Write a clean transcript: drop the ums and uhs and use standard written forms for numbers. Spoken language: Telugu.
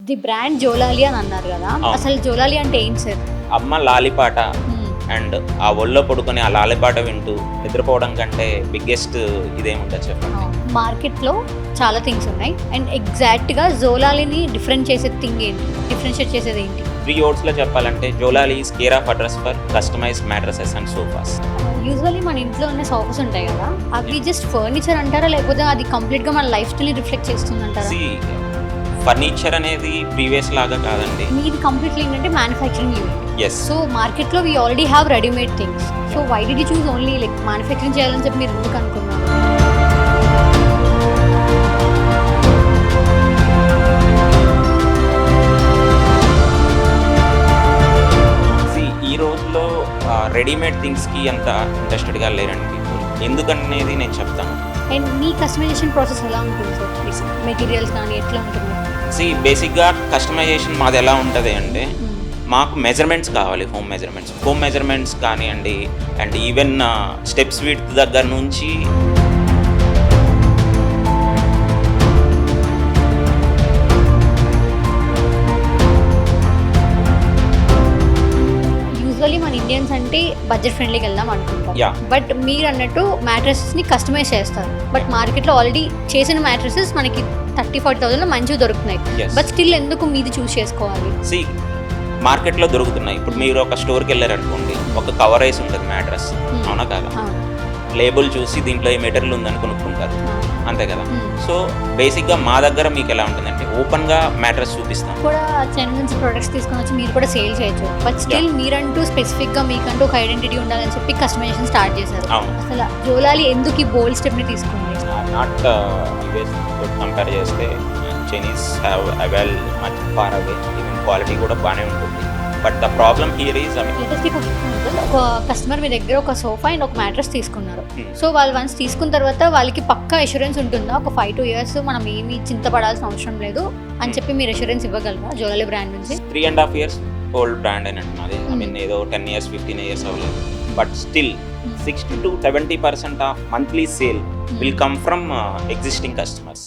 ది బ్రాండ్ జోలాలి అని అన్నారు కదా, అసలు జోలాలి అంటే ఏంటి సార్? అమ్మ లాలిపాట అండ్ ఆ ఒళ్ళో పడుకొని ఆ లాలిపాట వింటూ నిద్రపోవడం కంటే బిగ్గెస్ట్ ఇదేముంటుంది చెప్పండి. మార్కెట్లో చాలా థింగ్స్ ఉన్నాయి అండ్ ఎగ్జాక్ట్గా జోలాలిని డిఫరెన్షియేట్ చేసేది ఏంటి? 3 wordsలో చెప్పాలంటే Jolali is care of address for customized mattresses and sofas. Usually మన ఇంట్లో ఉన్న సోఫాస్ ఉంటాయి కదా, అవి జస్ట్ ఫర్నిచర్ అంటారా లేకపోతే అది కంప్లీట్గా మన లైఫ్ స్టైల్ని రిఫ్లెక్ట్ చేస్తుంది అంటారా? ఫర్నిచర్ అనేది ప్రీవియస్ లాగా కాదండి, మీది కంప్లీట్లీ ఏంటంటే మ్యానుఫ్యాక్చరింగ్ యూనిట్. ఎస్. సో మార్కెట్లో we already have readymade things. So why did you choose only like manufacturing చేయాలని చెప్పి మీరు ఎందుకు అనుకున్నారు? ఈ రోజుల్లో రెడీమేడ్ థింగ్స్కి అంత ఇంట్రెస్టెడ్గా లేరండి పీపుల్. ఎందుకనేది నేను చెప్తాను. అండ్ మీ కస్టమైజేషన్ ప్రాసెస్ ఎలా ఉంటుంది సార్? మెటీరియల్స్ కానీ ఎట్లా ఉంటుంది? బేసిక్గా కస్టమైజేషన్ మాది ఎలా ఉంటుంది అంటే మాకు మెజర్మెంట్స్ కావాలి, హోమ్ మెజర్మెంట్స్ కానివ్వండి అండ్ ఈవెన్ స్టెప్స్ విడ్త్ దగ్గర నుంచి యూజువల్లీ మన ఇండియన్స్ అంటే బడ్జెట్ ఫ్రెండ్లీకి వెళ్దాం అనుకుంటాం. Yeah. బట్ మీరు అన్నట్టు మ్యాట్రసెస్ని కస్టమైజ్ చేస్తారు. బట్ మార్కెట్లో ఆల్రెడీ చేసిన మ్యాట్రసెస్ మనకి 30,000-40,000 మంచిగా దొరుకుతున్నాయి. Yes. బట్ స్టిల్ ఎందుకు మీది చూస్ చేసుకోవాలి? మార్కెట్లో దొరుకుతున్నాయి. ఇప్పుడు మీరు ఒక స్టోర్కి వెళ్ళారనుకోండి, ఒక కవర్ వేసి ఉంటుంది మ్యాట్రస్, అవునా కదా? లేబుల్ చూసి దీంట్లో ఏ మెటీరియల్ ఉందని కొనుక్కుంటారు, అంతే కదా? సో బేసిక్గా మా దగ్గర మీకు ఎలా ఉంటుందంటే ఓపెన్గా మ్యాట్రస్ చూపిస్తాం. కూడా చైనా నుంచి ప్రొడక్ట్స్ తీసుకొని వచ్చి మీరు కూడా సేల్ చేయొచ్చు. బట్ స్టిల్ మీరంటూ స్పెసిఫిక్గా మీకంటూ ఒక ఐడెంటిటీ ఉండాలని చెప్పి కస్టమైజేషన్ స్టార్ట్ చేశారు. అవును. అసలు జోలాలి ఎందుకు ఈ బోల్డ్ స్టెప్ని తీసుకుంది? నాట్ యూఎస్ కంపేర్ చేస్తే Chinese have avail much far away, even quality కూడా బాగానే ఉంటుంది. But the problem here is ఒక కస్టమర్ మీ దగ్గర ఒక సోఫా అండ్ ఒక మ్యాట్రస్ తీసుకున్నారు. సో వాళ్ళు వన్స్ తీసుకున్న తర్వాత వాళ్ళకి పక్కా అష్యూరెన్స్ ఉంటుందా? ఒక 5-2 years మనం ఏమీ చింతపడాల్సిన అవసరం లేదు అని చెప్పి మీరు అష్యూరెన్స్ ఇవ్వగలరా జోలాలి బ్రాండ్ నుంచి? 3.5 years ఓల్డ్ బ్రాండ్ అని అంటున్నది. ఐ మీన్ ఏదో 10 years 15 years అవ్వలేదు. But still 60-70% of monthly sale will come from existing customers.